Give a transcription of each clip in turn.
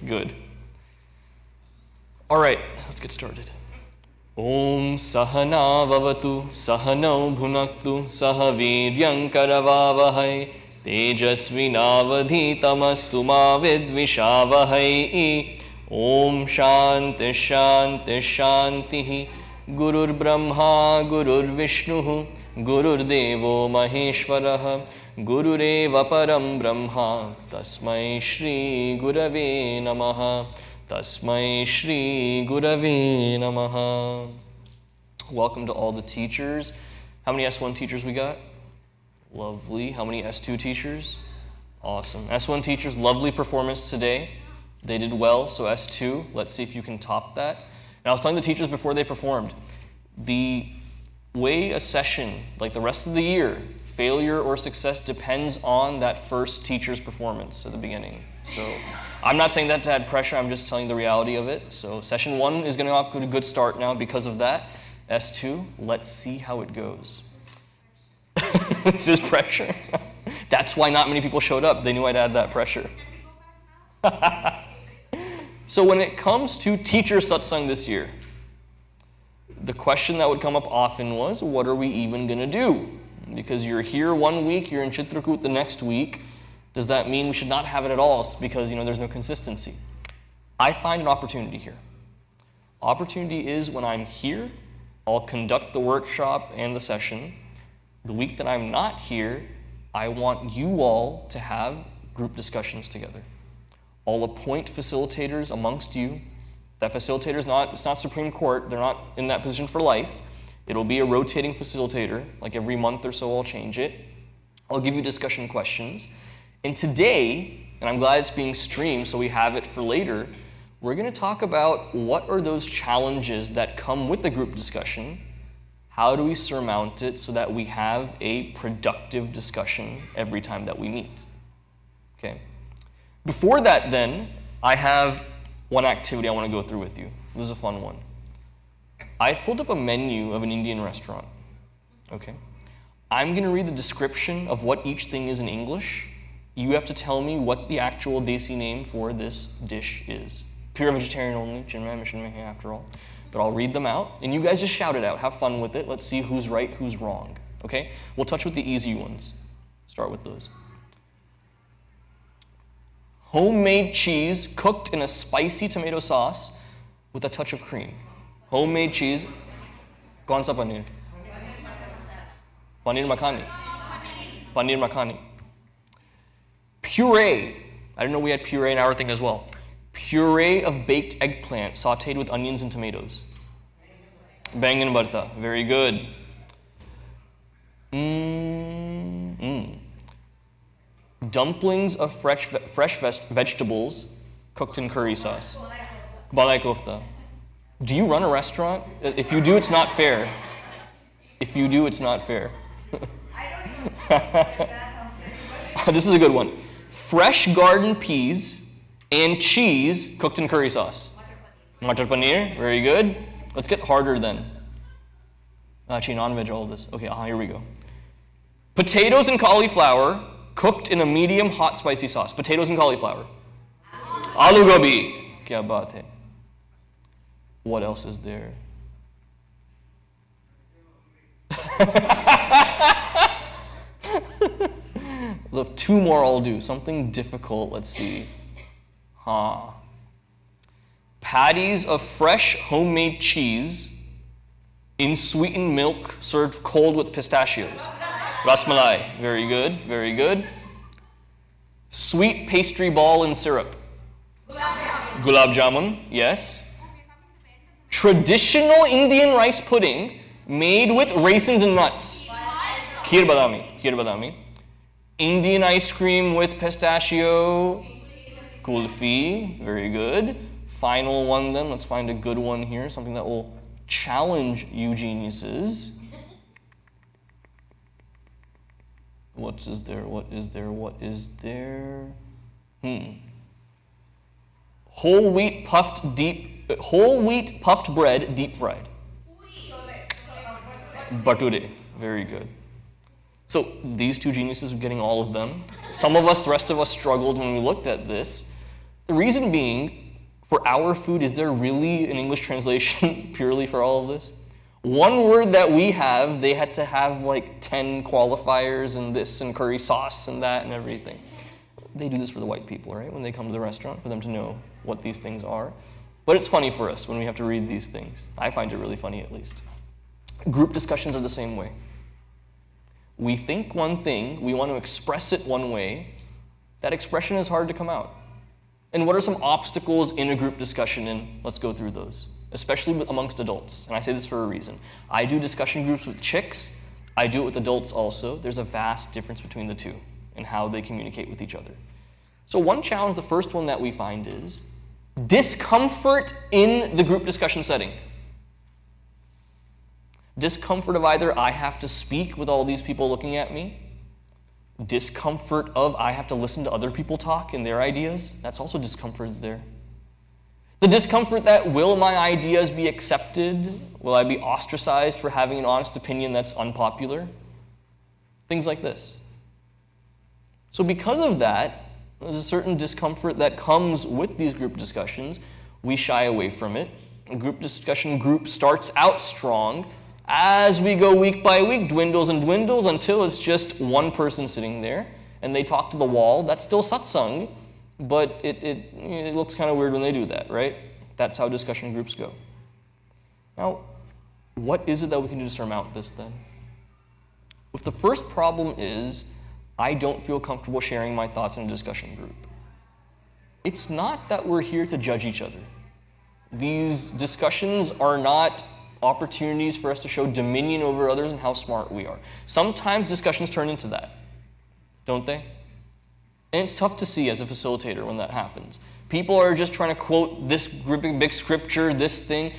Good. All right, let's get started. Om Sahana Vavatu Sahano Bhunaktu Sahaviryam Karavavahai Tejasvinavadhitamastu ma vidvishavahai. Om Shanti Shanti Shanti. Gurur Brahma Gurur Vishnu Gurur Devo Maheshwaraha Gurureva Param Brahma Tasmai Shri Gurave Namaha Tasmai Shri Gurave Namaha. Welcome to all the teachers. How many S1 teachers we got? Lovely. How many S2 teachers? Awesome. S1 teachers, lovely performance today. They did well, so S2, let's see if you can top that. And I was telling the teachers before they performed, the way a session, like the rest of the year, failure or success depends on that first teacher's performance at the beginning. So I'm not saying that to add pressure, I'm just telling the reality of it. So session 1 is going to have a good start now because of that. S2, let's see how it goes. This is pressure. That's why not many people showed up. They knew I'd add that pressure. So when it comes to teacher satsang this year, the question that would come up often was, what are we even going to do? Because you're here one week, you're in Chitrakoot the next week. Does that mean we should not have it at all because there's no consistency? I find an opportunity here. Opportunity is when I'm here, I'll conduct the workshop and the session. The week that I'm not here, I want you all to have group discussions together. I'll appoint facilitators amongst you. That facilitator it's not Supreme Court, they're not in that position for life. It'll be a rotating facilitator, like every month or so I'll change it. I'll give you discussion questions. And today, and I'm glad it's being streamed so we have it for later, we're going to talk about what are those challenges that come with the group discussion. How do we surmount it so that we have a productive discussion every time that we meet? Okay. Before that then, I have one activity I want to go through with you. This is a fun one. I've pulled up a menu of an Indian restaurant. Okay. I'm going to read the description of what each thing is in English. You have to tell me what the actual Desi name for this dish is. Pure vegetarian only, Chinmay Mission Mehe after all. But I'll read them out, and you guys just shout it out. Have fun with it. Let's see who's right, who's wrong. Okay? We'll touch with the easy ones. Start with those. Homemade cheese cooked in a spicy tomato sauce with a touch of cream. Homemade cheese. Kaun sa paneer? Paneer makhani. Paneer makhani. Puree. I didn't know we had puree in our thing as well. Puree of baked eggplant sauteed with onions and tomatoes. Bangan bharta. Very good. Dumplings of fresh vegetables cooked in curry sauce. Balai kofta. Do you run a restaurant? If you do, it's not fair. If you do, it's not fair. This is a good one. Fresh garden peas and cheese cooked in curry sauce. Matar paneer. Very good. Let's get harder then. Actually, non-veg, all of this. Okay, here we go. Potatoes and cauliflower cooked in a medium hot spicy sauce. Potatoes and cauliflower. Aloo gobi. Kya baat hai. What else is there? Look, 2 more I'll do. Something difficult, let's see. Patties of fresh homemade cheese in sweetened milk served cold with pistachios. Rasmalai. Very good, very good. Sweet pastry ball in syrup. Gulab jamun, yes. Traditional Indian rice pudding made with raisins and nuts. Kheer badami. Indian ice cream with pistachio. Kulfi, very good. Final one then, let's find a good one here, something that will challenge you geniuses. What is there? Whole wheat puffed bread, deep fried. Bature, very good. So these two geniuses are getting all of them. The rest of us struggled when we looked at this. The reason being, for our food, is there really an English translation purely for all of this? One word that we have, they had to have like 10 qualifiers and this and curry sauce and that and everything. They do this for the white people, right? When they come to the restaurant, for them to know what these things are. But it's funny for us when we have to read these things. I find it really funny, at least. Group discussions are the same way. We think one thing, we want to express it one way. That expression is hard to come out. And what are some obstacles in a group discussion? And let's go through those, especially amongst adults. And I say this for a reason. I do discussion groups with chicks. I do it with adults also. There's a vast difference between the two and how they communicate with each other. So one challenge, the first one that we find is discomfort in the group discussion setting. Discomfort of either I have to speak with all these people looking at me. Discomfort of I have to listen to other people talk and their ideas. That's also discomfort there. The discomfort that will my ideas be accepted? Will I be ostracized for having an honest opinion that's unpopular? Things like this. So because of that, there's a certain discomfort that comes with these group discussions. We shy away from it. A group discussion group starts out strong. As we go week by week, dwindles and dwindles until it's just one person sitting there and they talk to the wall. That's still satsang, but it looks kind of weird when they do that, right? That's how discussion groups go. Now, what is it that we can do to surmount this then? If the first problem is I don't feel comfortable sharing my thoughts in a discussion group, it's not that we're here to judge each other. These discussions are not opportunities for us to show dominion over others and how smart we are. Sometimes discussions turn into that, don't they? And it's tough to see as a facilitator when that happens. People are just trying to quote this big scripture, this thing.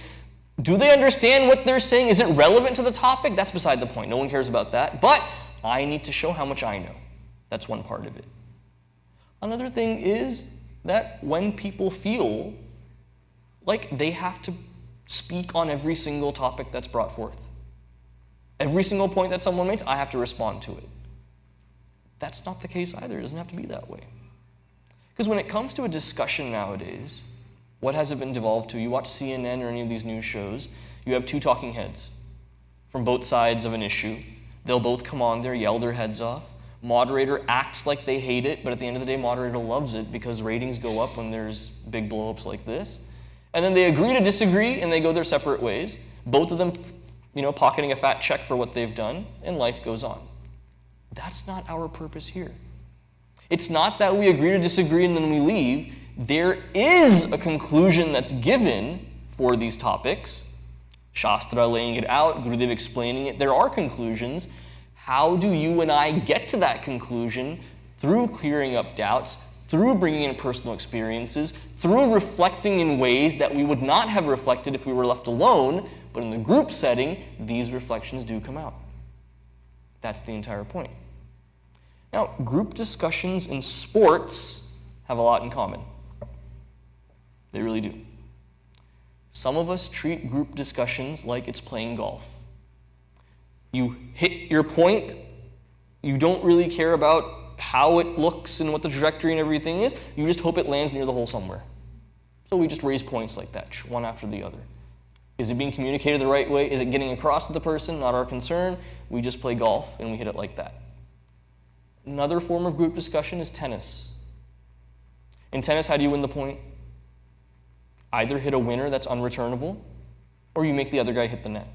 Do they understand what they're saying? Is it relevant to the topic? That's beside the point. No one cares about that. But I need to show how much I know. That's one part of it. Another thing is that when people feel like they have to speak on every single topic that's brought forth, every single point that someone makes, I have to respond to it. That's not the case either. It doesn't have to be that way. Because when it comes to a discussion nowadays, what has it been devolved to? You watch CNN or any of these news shows, you have two talking heads from both sides of an issue. They'll both come on there, yell their heads off. Moderator acts like they hate it, but at the end of the day, moderator loves it because ratings go up when there's big blow-ups like this. And then they agree to disagree, and they go their separate ways. Both of them, pocketing a fat check for what they've done, and life goes on. That's not our purpose here. It's not that we agree to disagree and then we leave. There is a conclusion that's given for these topics. Shastra laying it out, Gurudev explaining it. There are conclusions. How do you and I get to that conclusion? Through clearing up doubts, through bringing in personal experiences, through reflecting in ways that we would not have reflected if we were left alone, but in the group setting, these reflections do come out. That's the entire point. Now, group discussions in sports have a lot in common. They really do. Some of us treat group discussions like it's playing golf. You hit your point, you don't really care about how it looks and what the trajectory and everything is, you just hope it lands near the hole somewhere. So we just raise points like that, one after the other. Is it being communicated the right way? Is it getting across to the person? Not our concern. We just play golf and we hit it like that. Another form of group discussion is tennis. In tennis, how do you win the point? Either hit a winner that's unreturnable, or you make the other guy hit the net.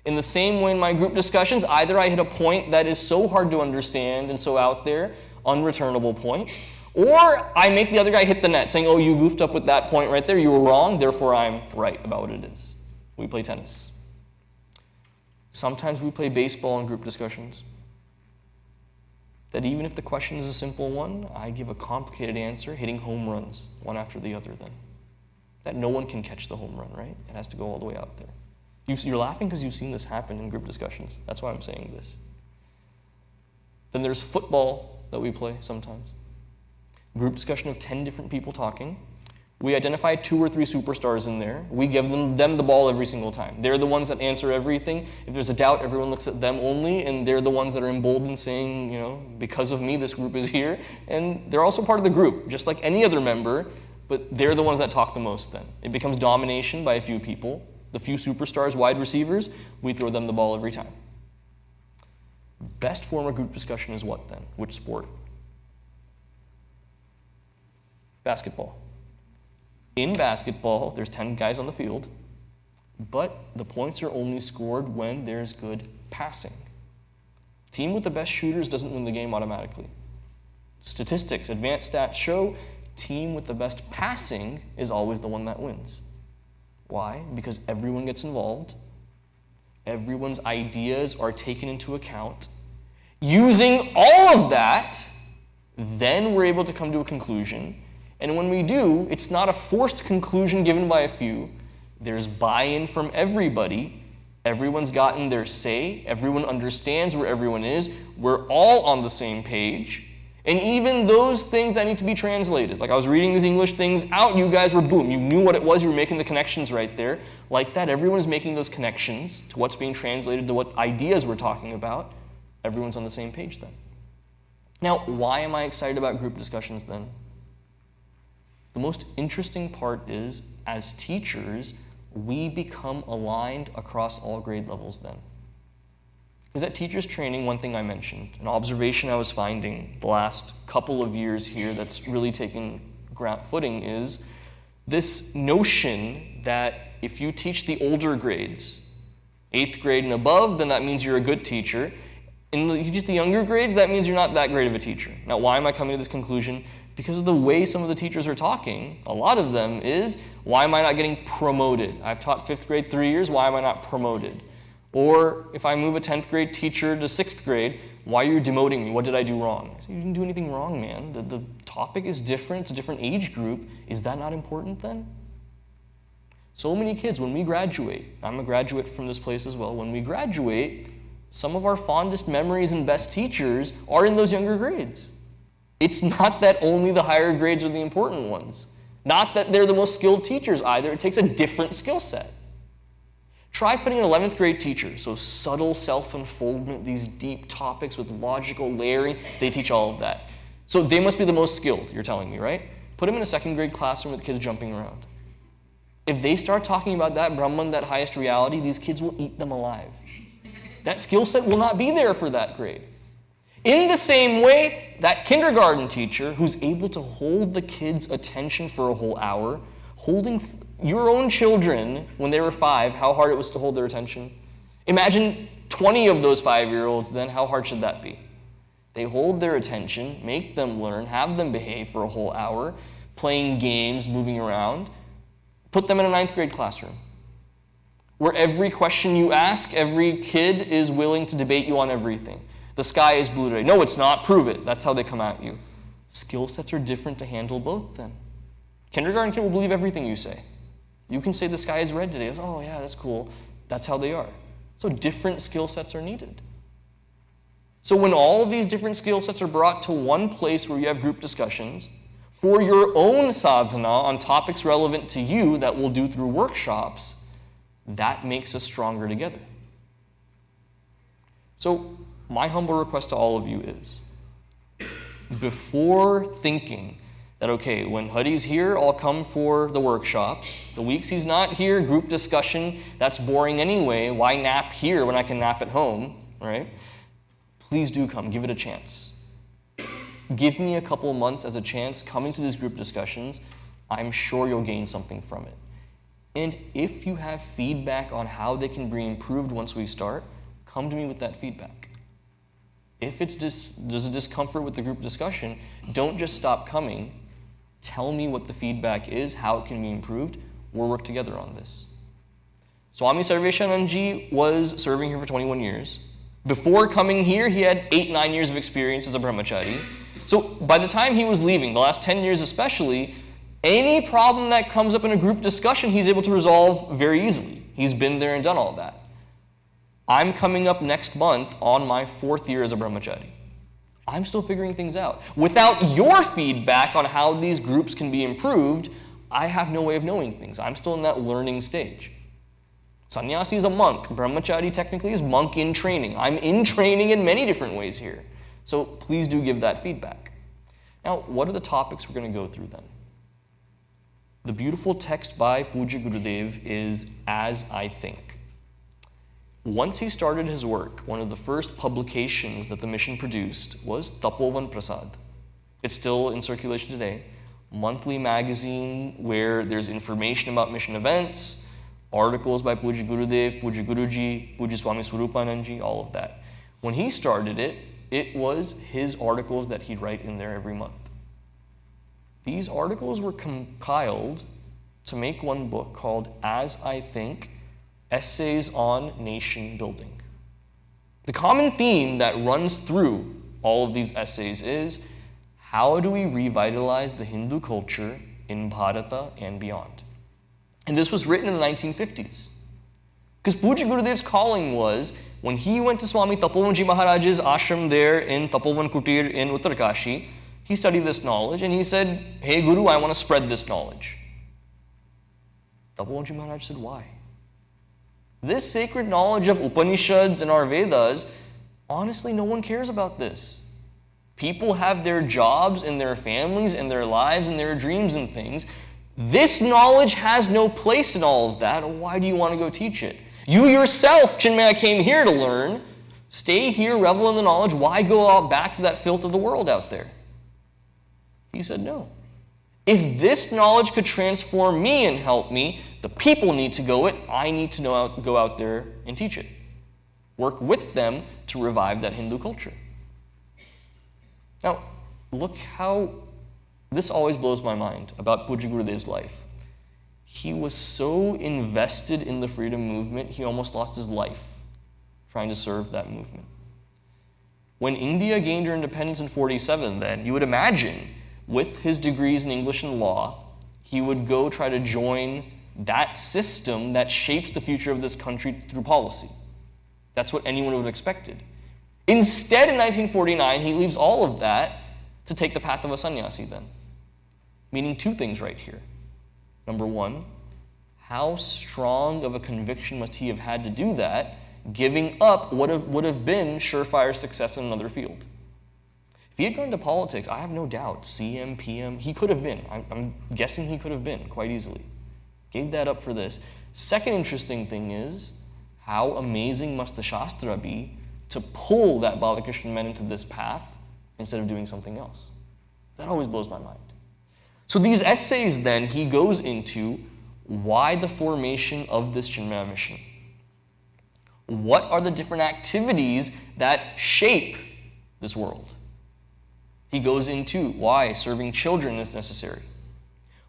In the same way in my group discussions, either I hit a point that is so hard to understand and so out there, unreturnable point, or I make the other guy hit the net, saying, oh, you goofed up with that point right there, you were wrong, therefore I'm right about what it is. We play tennis. Sometimes we play baseball in group discussions. That even if the question is a simple one, I give a complicated answer, hitting home runs, one after the other then. That no one can catch the home run, right? It has to go all the way out there. You're laughing because you've seen this happen in group discussions. That's why I'm saying this. Then there's football that we play sometimes. Group discussion of 10 different people talking. We identify 2 or 3 superstars in there. We give them the ball every single time. They're the ones that answer everything. If there's a doubt, everyone looks at them only, and they're the ones that are emboldened saying, because of me, this group is here. And they're also part of the group. Just like any other member, but they're the ones that talk the most then. It becomes domination by a few people. The few superstars, wide receivers, we throw them the ball every time. Best form of group discussion is what then? Which sport? Basketball. In basketball, there's 10 guys on the field, but the points are only scored when there's good passing. Team with the best shooters doesn't win the game automatically. Statistics, advanced stats show team with the best passing is always the one that wins. Why? Because everyone gets involved. Everyone's ideas are taken into account. Using all of that, then we're able to come to a conclusion. And when we do, it's not a forced conclusion given by a few. There's buy-in from everybody. Everyone's gotten their say. Everyone understands where everyone is. We're all on the same page. And even those things that need to be translated, like I was reading these English things out, you guys were boom. You knew what it was. You were making the connections right there. Like that, everyone is making those connections to what's being translated, to what ideas we're talking about. Everyone's on the same page then. Now, why am I excited about group discussions then? The most interesting part is, as teachers, we become aligned across all grade levels then. Because at teachers training, one thing I mentioned, an observation I was finding the last couple of years here that's really taken ground footing is this notion that if you teach the older grades, 8th grade and above, then that means you're a good teacher. And if you teach the younger grades, that means you're not that great of a teacher. Now, why am I coming to this conclusion? Because of the way some of the teachers are talking, a lot of them is, why am I not getting promoted? I've taught 5th grade 3 years, why am I not promoted? Or if I move a 10th grade teacher to 6th grade, why are you demoting me? What did I do wrong? You didn't do anything wrong, man. The topic is different, it's a different age group. Is that not important then? So many kids, when we graduate, I'm a graduate from this place as well, when we graduate, some of our fondest memories and best teachers are in those younger grades. It's not that only the higher grades are the important ones. Not that they're the most skilled teachers either. It takes a different skill set. Try putting an 11th grade teacher, so subtle self-unfoldment, these deep topics with logical layering, they teach all of that. So they must be the most skilled, you're telling me, right? Put them in a 2nd grade classroom with kids jumping around. If they start talking about that Brahman, that highest reality, these kids will eat them alive. That skill set will not be there for that grade. In the same way, that kindergarten teacher who's able to hold the kids' attention for a whole hour, holding your own children when they were 5, how hard it was to hold their attention. Imagine 20 of those 5-year-olds then, how hard should that be? They hold their attention, make them learn, have them behave for a whole hour, playing games, moving around. Put them in a 9th grade classroom, where every question you ask, every kid is willing to debate you on everything. The sky is blue today. No, it's not. Prove it. That's how they come at you. Skill sets are different to handle both then. Kindergarten kid will believe everything you say. You can say the sky is red today. Oh, yeah, that's cool. That's how they are. So different skill sets are needed. So when all these different skill sets are brought to one place where you have group discussions for your own sadhana on topics relevant to you that we'll do through workshops, that makes us stronger together. So my humble request to all of you is, before thinking that, okay, when Hari's here, I'll come for the workshops. The weeks he's not here, group discussion, that's boring anyway. Why nap here when I can nap at home, right? Please do come. Give it a chance. Give me a couple months as a chance coming to these group discussions. I'm sure you'll gain something from it. And if you have feedback on how they can be improved once we start, come to me with that feedback. If there's a discomfort with the group discussion, don't just stop coming. Tell me what the feedback is, how it can be improved. We'll work together on this. Swami Sarveshananji was serving here for 21 years. Before coming here, he had 8-9 years of experience as a brahmachari. So by the time he was leaving, the last 10 years especially, any problem that comes up in a group discussion, he's able to resolve very easily. He's been there and done all that. I'm coming up next month on my 4th year as a brahmachari. I'm still figuring things out. Without your feedback on how these groups can be improved, I have no way of knowing things. I'm still in that learning stage. Sannyasi is a monk. Brahmachari technically is monk in training. I'm in training in many different ways here. So please do give that feedback. Now, what are the topics we're going to go through then? The beautiful text by Puja Gurudev is As I Think. Once he started his work, one of the first publications that the mission produced was Tapovan Prasad. It's still in circulation today. Monthly magazine where there's information about mission events, articles by Puja Gurudev, Puja Guruji, Puja Swami Swarupananji, all of that. When he started it, it was his articles that he'd write in there every month. These articles were compiled to make one book called As I Think, Essays on Nation Building. The common theme that runs through all of these essays is, how do we revitalize the Hindu culture in Bharata and beyond? And this was written in the 1950s. Because Puja Gurudev's calling was, when he went to Swami Tapovanji Maharaj's ashram there in Tapovan Kutir in Uttarkashi, he studied this knowledge and he said, hey Guru, I want to spread this knowledge. Tapovanji Maharaj said, why? This sacred knowledge of Upanishads and our Vedas, honestly, no one cares about this. People have their jobs and their families and their lives and their dreams and things. This knowledge has no place in all of that. Why do you want to go teach it? You yourself, Chinmaya, came here to learn. Stay here, revel in the knowledge. Why go out back to that filth of the world out there? He said, no. If this knowledge could transform me and help me, the people need to go it. I need to go out there and teach it. Work with them to revive that Hindu culture. Now, look how this always blows my mind about Puja Gurudev's life. He was so invested in the freedom movement, he almost lost his life trying to serve that movement. When India gained her independence in 1947, then, you would imagine, with his degrees in English and law, he would go try to join that system that shapes the future of this country through policy. That's what anyone would have expected. Instead, in 1949, he leaves all of that to take the path of a sannyasi then. Meaning two things right here. Number one, how strong of a conviction must he have had to do that, giving up what would have been surefire success in another field? If he had gone into politics, I have no doubt, CM, PM, he could have been. I'm guessing he could have been quite easily. Gave that up for this. Second interesting thing is, how amazing must the Shastra be to pull that Balakrishnan men into this path instead of doing something else? That always blows my mind. So these essays then, he goes into why the formation of this Chinmaya mission. What are the different activities that shape this world? He goes into why serving children is necessary.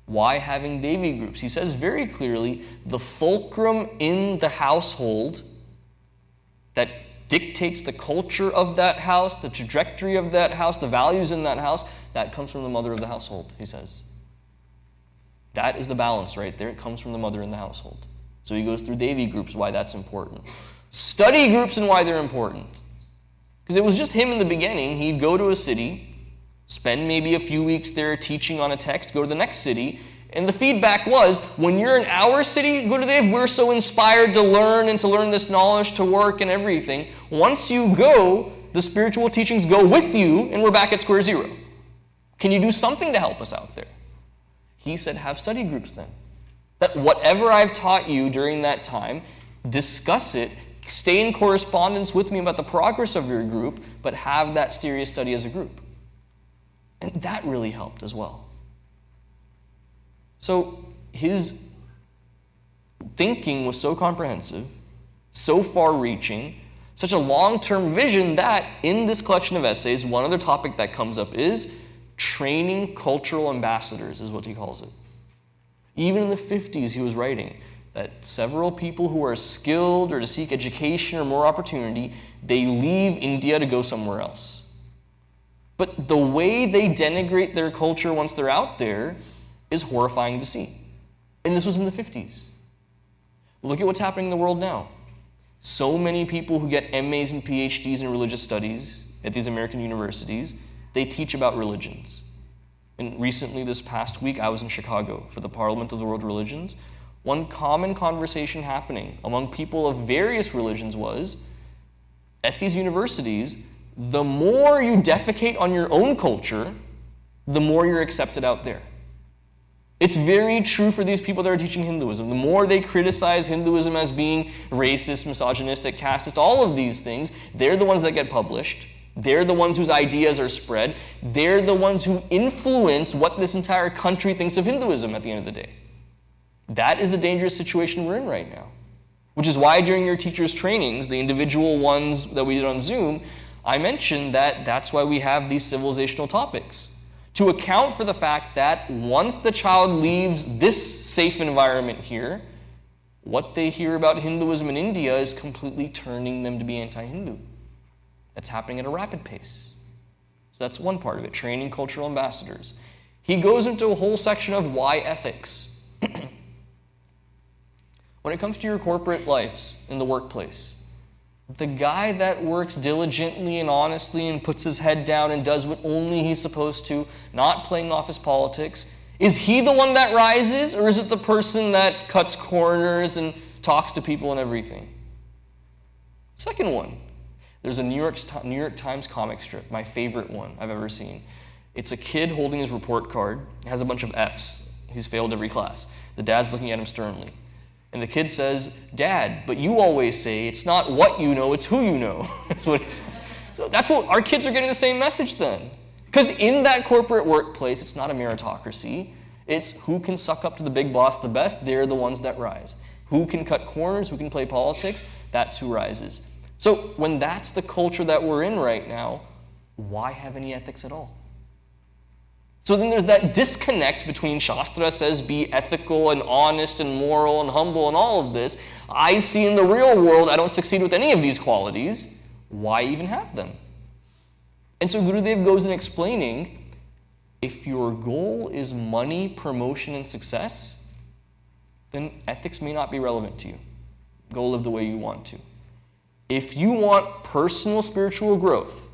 Why having Devi groups? He says very clearly, the fulcrum in the household that dictates the culture of that house, the trajectory of that house, the values in that house, that comes from the mother of the household, he says. That is the balance right there. It comes from the mother in the household. So he goes through Devi groups, why that's important. Study groups and why they're important. Because it was just him in the beginning. He'd go to a city, spend maybe a few weeks there teaching on a text, go to the next city, and the feedback was, when you're in our city, Gurudev, we're so inspired to learn and to learn this knowledge, to work and everything. Once you go, the spiritual teachings go with you, and we're back at square zero. Can you do something to help us out there? He said, have study groups then. That whatever I've taught you during that time, discuss it, stay in correspondence with me about the progress of your group, but have that serious study as a group. And that really helped as well. So his thinking was so comprehensive, so far-reaching, such a long-term vision that in this collection of essays, one other topic that comes up is training cultural ambassadors, is what he calls it. Even in the 50s, he was writing that several people who are skilled or to seek education or more opportunity, they leave India to go somewhere else. But the way they denigrate their culture once they're out there is horrifying to see. And this was in the 50s. Look at what's happening in the world now. So many people who get MAs and PhDs in religious studies at these American universities, they teach about religions. And recently, this past week, I was in Chicago for the Parliament of the World Religions. One common conversation happening among people of various religions was, at these universities, the more you defecate on your own culture, the more you're accepted out there. It's very true for these people that are teaching Hinduism. The more they criticize Hinduism as being racist, misogynistic, casteist, all of these things, they're the ones that get published. They're the ones whose ideas are spread. They're the ones who influence what this entire country thinks of Hinduism at the end of the day. That is the dangerous situation we're in right now. Which is why during your teachers' trainings, the individual ones that we did on Zoom, I mentioned that that's why we have these civilizational topics. To account for the fact that once the child leaves this safe environment here, what they hear about Hinduism in India is completely turning them to be anti-Hindu. That's happening at a rapid pace. So that's one part of it, training cultural ambassadors. He goes into a whole section of why ethics. When it comes to your corporate lives in the workplace, the guy that works diligently and honestly and puts his head down and does what only he's supposed to, not playing office politics, is he the one that rises, or is it the person that cuts corners and talks to people and everything? Second one, there's a New York Times comic strip, my favorite one I've ever seen. It's a kid holding his report card. It has a bunch of F's. He's failed every class. The dad's looking at him sternly. And the kid says, "Dad, but you always say it's not what you know, it's who you know." That's what he says. So that's what our kids are getting the same message then. Because in that corporate workplace, it's not a meritocracy. It's who can suck up to the big boss the best, they're the ones that rise. Who can cut corners, who can play politics, that's who rises. So when that's the culture that we're in right now, why have any ethics at all? So then there's that disconnect between Shastra says be ethical and honest and moral and humble and all of this. I see in the real world I don't succeed with any of these qualities. Why even have them? And so Gurudev goes in explaining, if your goal is money, promotion, and success, then ethics may not be relevant to you. Go live the way you want to. If you want personal spiritual growth,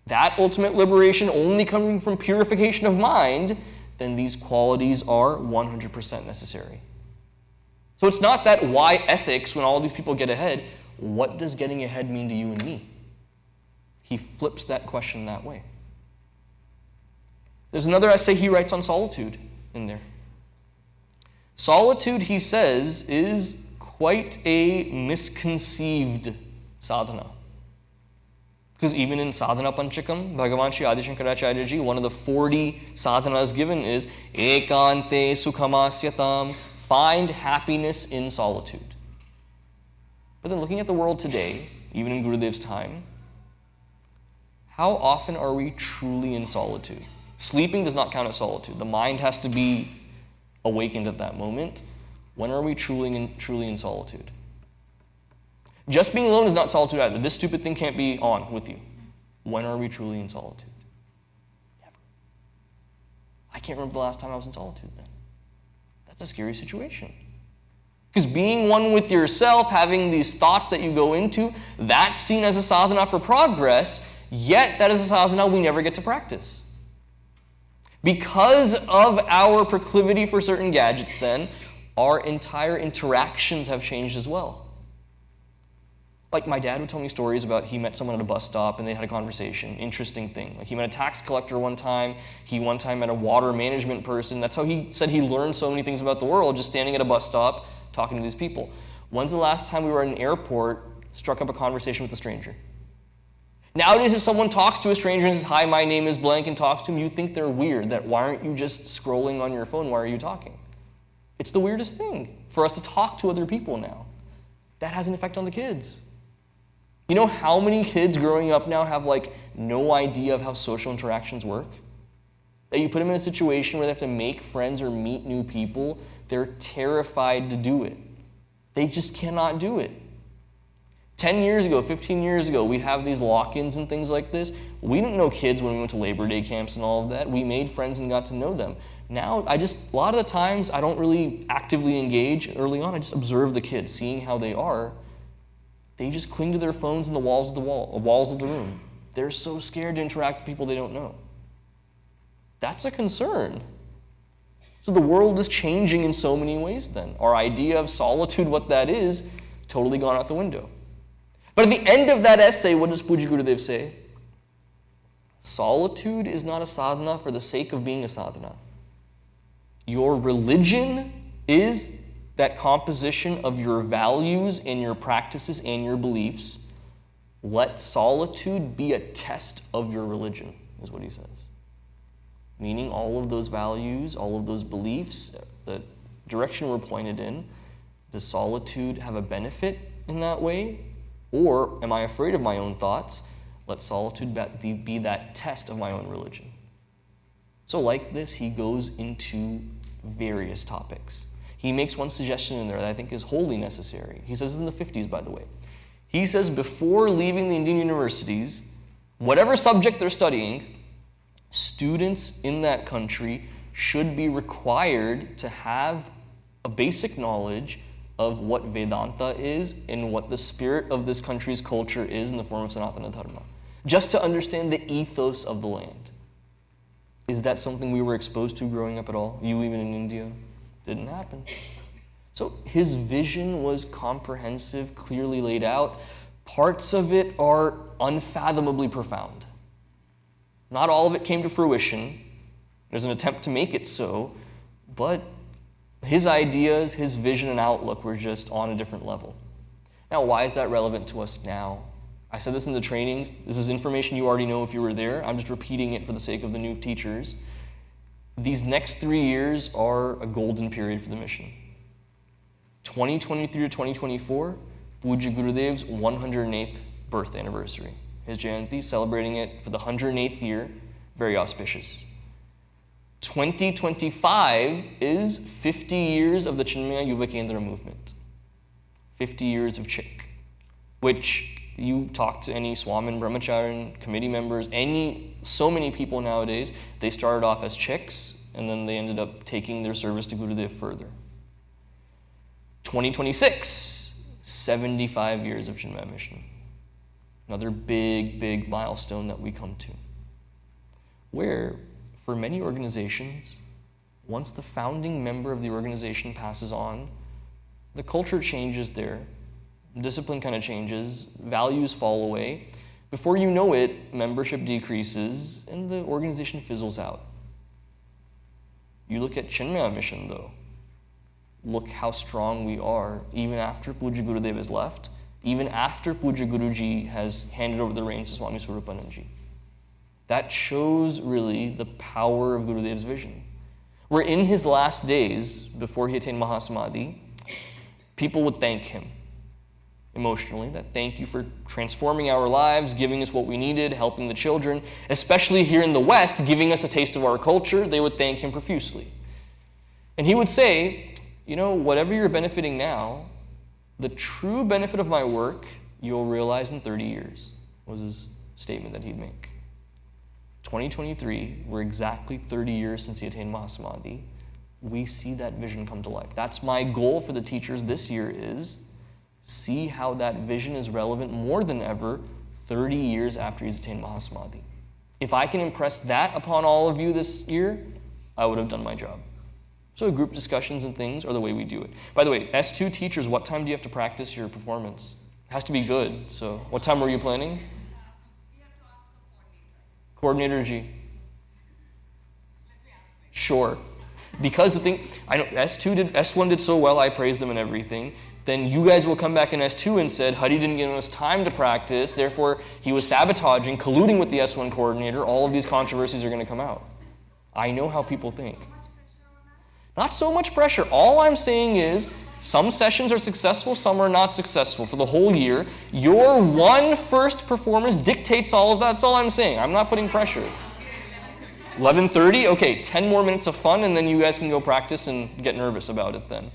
that ultimate liberation only coming from purification of mind, then these qualities are 100% necessary. So it's not that why ethics when all these people get ahead. What does getting ahead mean to you and me? He flips that question that way. There's another essay he writes on solitude in there. Solitude, he says, is quite a misconceived sadhana. Because even in Sadhana Panchakam, Bhagavan Shri Adi Shankaracharya Ji, one of the 40 sadhanas given is Ekante Sukhamasyatam, find happiness in solitude. But then looking at the world today, even in Gurudev's time, how often are we truly in solitude? Sleeping does not count as solitude. The mind has to be awakened at that moment. When are we truly in solitude? Just being alone is not solitude either. This stupid thing can't be on with you. When are we truly in solitude? Never. I can't remember the last time I was in solitude then. That's a scary situation. Because being one with yourself, having these thoughts that you go into, that's seen as a sadhana for progress, yet that is a sadhana we never get to practice. Because of our proclivity for certain gadgets then, our entire interactions have changed as well. Like my dad would tell me stories about he met someone at a bus stop and they had a conversation, interesting thing. Like he met a tax collector one time, he one time met a water management person. That's how he said he learned so many things about the world, just standing at a bus stop, talking to these people. When's the last time we were at an airport, struck up a conversation with a stranger? Nowadays, if someone talks to a stranger and says, "Hi, my name is blank," and talks to them, you think they're weird, that why aren't you just scrolling on your phone, why are you talking? It's the weirdest thing for us to talk to other people now. That has an effect on the kids. You know how many kids growing up now have no idea of how social interactions work? That you put them in a situation where they have to make friends or meet new people, they're terrified to do it. They just cannot do it. 10 years ago, 15 years ago, we'd have these lock-ins and things like this. We didn't know kids when we went to Labor Day camps and all of that. We made friends and got to know them. Now, a lot of the times, I don't really actively engage early on. I just observe the kids, seeing how they are. They just cling to their phones and the walls of the room. They're so scared to interact with people they don't know. That's a concern. So the world is changing in so many ways then. Our idea of solitude, what that is, totally gone out the window. But at the end of that essay, what does Puja Gurudev say? Solitude is not a sadhana for the sake of being a sadhana. Your religion is that composition of your values and your practices and your beliefs. Let solitude be a test of your religion, is what he says. Meaning all of those values, all of those beliefs, the direction we're pointed in, does solitude have a benefit in that way? Or am I afraid of my own thoughts? Let solitude be that test of my own religion. So like this, he goes into various topics. He makes one suggestion in there that I think is wholly necessary. He says this in the 50s, by the way. He says before leaving the Indian universities, whatever subject they're studying, students in that country should be required to have a basic knowledge of what Vedanta is and what the spirit of this country's culture is in the form of Sanatana Dharma, just to understand the ethos of the land. Is that something we were exposed to growing up at all? You even in India? Didn't happen. So his vision was comprehensive, clearly laid out. Parts of it are unfathomably profound. Not all of it came to fruition. There's an attempt to make it so, but his ideas, his vision and outlook were just on a different level. Now, why is that relevant to us now? I said this in the trainings. This is information you already know if you were there. I'm just repeating it for the sake of the new teachers. These next 3 years are a golden period for the mission. 2023 to 2024, Pujya Gurudev's 108th birth anniversary. His Jayanti, celebrating it for the 108th year, very auspicious. 2025 is 50 years of the Chinmaya Yuva Kendra movement. 50 years of CHIK, which you talk to any Swamin Brahmacharin committee members, so many people nowadays, they started off as CHIKs and then they ended up taking their service to Gurudev further. 2026, 75 years of Chinmaya mission. Another big, big milestone that we come to. Where, for many organizations, once the founding member of the organization passes on, the culture changes there, discipline kind of changes, values fall away. Before you know it, membership decreases and the organization fizzles out. You look at Chinmaya mission though. Look how strong we are even after Pujya Gurudev has left, even after Pujya Guruji has handed over the reins to Swami Swarupananji. That shows really the power of Gurudev's vision. Where in his last days, before he attained Mahasamadhi, people would thank him emotionally, that thank you for transforming our lives, giving us what we needed, helping the children, especially here in the West, giving us a taste of our culture. They would thank him profusely. And he would say, you know, whatever you're benefiting now, the true benefit of my work, you'll realize in 30 years, was his statement that he'd make. 2023, we're exactly 30 years since he attained Mahasamadhi. We see that vision come to life. That's my goal for the teachers this year is see how that vision is relevant more than ever 30 years after he's attained Mahasamadhi. If I can impress that upon all of you this year, I would have done my job. So group discussions and things are the way we do it. By the way, S2 teachers, what time do you have to practice your performance? It has to be good. So what time were you planning? Coordinator G. Sure. Because the thing, I know S1 did so well, I praised them and everything. Then you guys will come back in S2 and said, Hari didn't give us time to practice, therefore he was sabotaging, colluding with the S1 coordinator. All of these controversies are going to come out. I know how people think. Not so much pressure. All I'm saying is, some sessions are successful, some are not successful for the whole year. Your one first performance dictates all of that. That's all I'm saying. I'm not putting pressure. 11:30, okay, 10 more minutes of fun and then you guys can go practice and get nervous about it then.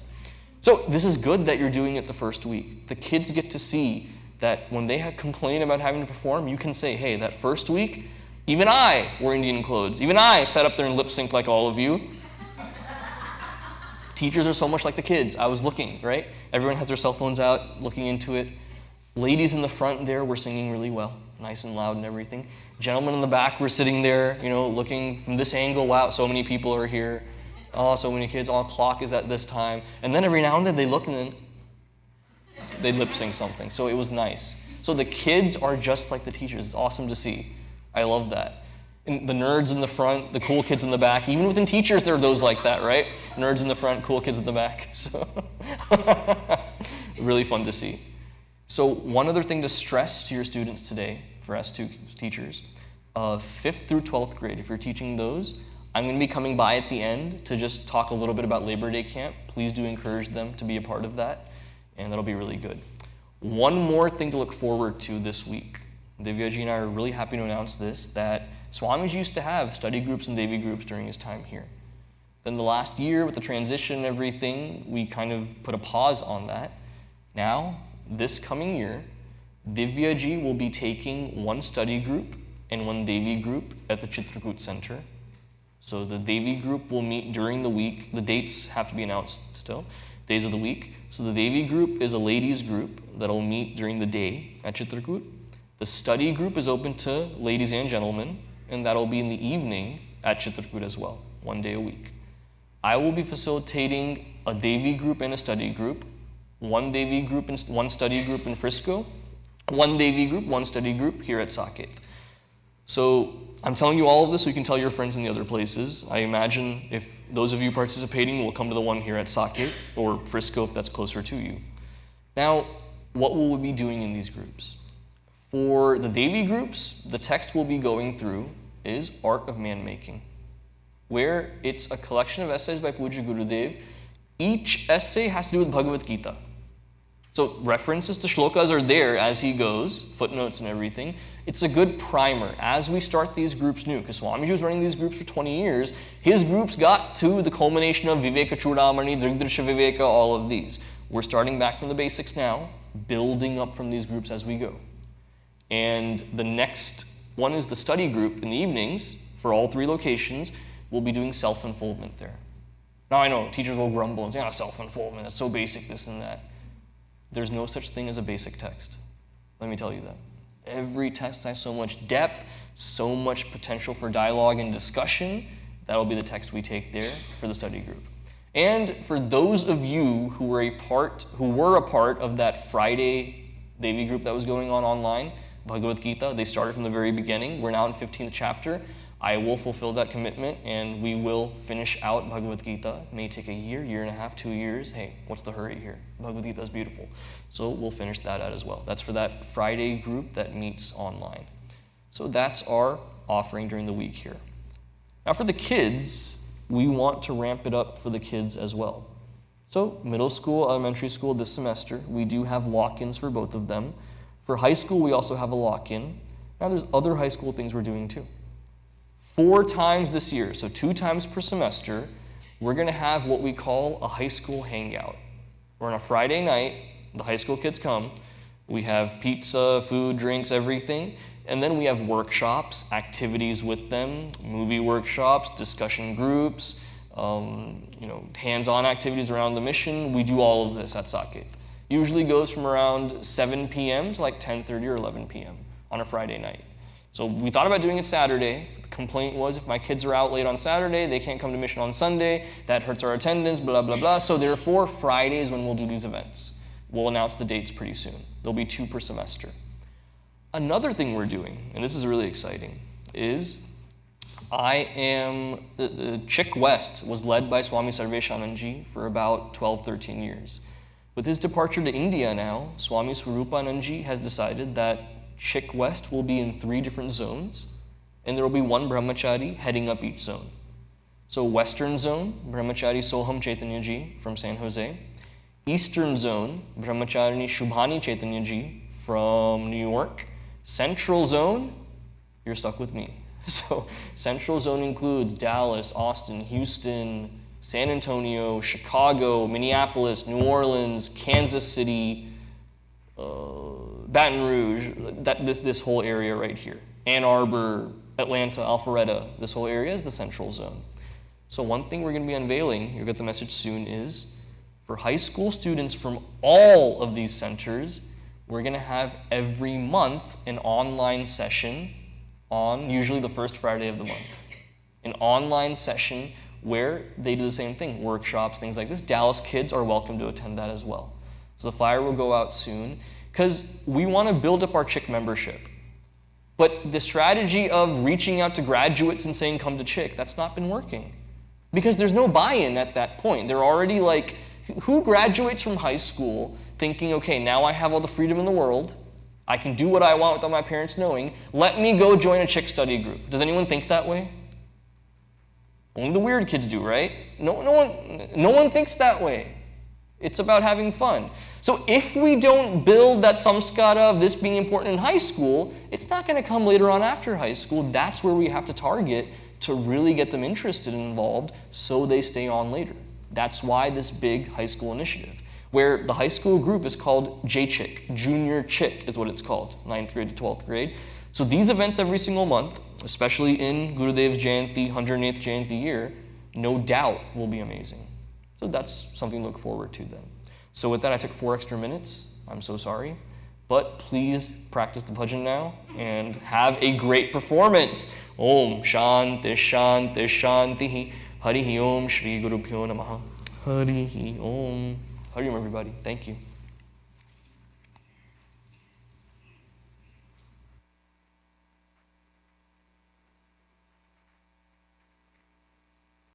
So this is good that you're doing it the first week. The kids get to see that when they complain about having to perform, you can say, hey, that first week, even I wore Indian clothes. Even I sat up there and lip synced like all of you. Teachers are so much like the kids. I was looking, right? Everyone has their cell phones out, looking into it. Ladies in the front there were singing really well, nice and loud and everything. Gentlemen in the back were sitting there, you know, looking from this angle. Wow, so many people are here. Oh, so many kids. Oh, clock is at this time. And then every now and then they look and then they lip sync something. So it was nice. So the kids are just like the teachers. It's awesome to see. I love that. the nerds in the front, the cool kids in the back. Even within teachers, there are those like that, right? Nerds in the front, cool kids in the back. So really fun to see. So one other thing to stress to your students today, for S2 teachers, 5th through 12th grade, if you're teaching those, I'm going to be coming by at the end to just talk a little bit about Labor Day Camp. Please do encourage them to be a part of that, and that'll be really good. One more thing to look forward to this week. Divyaji and I are really happy to announce this, that Swami's used to have study groups and Devi groups during his time here. Then the last year with the transition and everything, we kind of put a pause on that. Now, this coming year, Divyaji will be taking one study group and one Devi group at the Chitrakoot Center. So the Devi group will meet during the week. The dates have to be announced still, days of the week. So the Devi group is a ladies group that'll meet during the day at Chitrakoot. The study group is open to ladies and gentlemen, and that'll be in the evening at Chitrakoot as well, one day a week. I will be facilitating a Devi group and a study group, one Devi group and one study group in Frisco, one Devi group, one study group here at Saket. So I'm telling you all of this so you can tell your friends in the other places. I imagine if those of you participating will come to the one here at Saket or Frisco if that's closer to you. Now, what will we be doing in these groups? For the Devi groups, the text we'll be going through is Art of Man-Making, where it's a collection of essays by Puja Gurudev. Each essay has to do with Bhagavad Gita. So references to shlokas are there as he goes, footnotes and everything. It's a good primer as we start these groups new, because Swamiji was running these groups for 20 years. His groups got to the culmination of Viveka Chudamani, Drigdrisha Viveka, all of these. We're starting back from the basics now, building up from these groups as we go. And the next one is the study group in the evenings for all 3 locations. We'll be doing self-unfoldment there. Now I know teachers will grumble and say, self-unfoldment, that's so basic, this and that. There's no such thing as a basic text. Let me tell you that. Every text has so much depth, so much potential for dialogue and discussion. That'll be the text we take there for the study group. And for those of you who were a part of that Friday Devi group that was going on online, Bhagavad Gita, they started from the very beginning. We're now in 15th chapter. I will fulfill that commitment, and we will finish out Bhagavad Gita. It may take a year, year and a half, 2 years. Hey, what's the hurry here? Bhagavad Gita is beautiful. So we'll finish that out as well. That's for that Friday group that meets online. So that's our offering during the week here. Now for the kids, we want to ramp it up for the kids as well. So middle school, elementary school this semester, we do have lock-ins for both of them. For high school, we also have a lock-in. Now there's other high school things we're doing too. 4 times this year, so 2 times per semester, we're going to have what we call a high school hangout. Where on a Friday night, the high school kids come, we have pizza, food, drinks, everything, and then we have workshops, activities with them, movie workshops, discussion groups, hands-on activities around the mission. We do all of this at Saket. Usually goes from around 7 p.m. to like 10:30 or 11 p.m. on a Friday night. So we thought about doing it Saturday. The complaint was if my kids are out late on Saturday, they can't come to mission on Sunday. That hurts our attendance, blah, blah, blah. So therefore, Friday is when we'll do these events. We'll announce the dates pretty soon. There'll be 2 per semester. Another thing we're doing, and this is really exciting, is the Chick West was led by Swami Sarveshanandji for about 12, 13 years. With his departure to India now, Swami Swarupanandji has decided that Chick West will be in 3 different zones, and there will be 1 brahmachari heading up each zone. So Western zone, Brahmachari Soham Chaitanya-ji from San Jose. Eastern zone, Brahmacharini Shubhani Chaitanya-ji from New York. Central zone, you're stuck with me. So Central zone includes Dallas, Austin, Houston, San Antonio, Chicago, Minneapolis, New Orleans, Kansas City, Baton Rouge, this whole area right here. Ann Arbor, Atlanta, Alpharetta, this whole area is the Central zone. So one thing we're going to be unveiling, you'll get the message soon, is for high school students from all of these centers, we're going to have every month an online session on usually the first Friday of the month. An online session where they do the same thing, workshops, things like this. Dallas kids are welcome to attend that as well. So the flyer will go out soon because we want to build up our Chick membership. But the strategy of reaching out to graduates and saying, come to Chick, that's not been working. Because there's no buy-in at that point. They're already like, who graduates from high school thinking, okay, now I have all the freedom in the world, I can do what I want without my parents knowing, let me go join a Chick study group. Does anyone think that way? Only the weird kids do, right? No one thinks that way. It's about having fun. So if we don't build that samskara of this being important in high school, it's not going to come later on after high school. That's where we have to target to really get them interested and involved so they stay on later. That's why this big high school initiative, where the high school group is called J-Chick, Junior Chick is what it's called, 9th grade to 12th grade. So these events every single month, especially in Gurudev's Jayanti, 108th Jayanti year, no doubt will be amazing. So that's something to look forward to then. So with that, I took 4 extra minutes. I'm so sorry. But please practice the bhajan now and have a great performance. Om Shanti Shanti Shanti Harihi Om Shri Guru Pyo Namaha. Harihi Om. Hari Om, everybody. Thank you.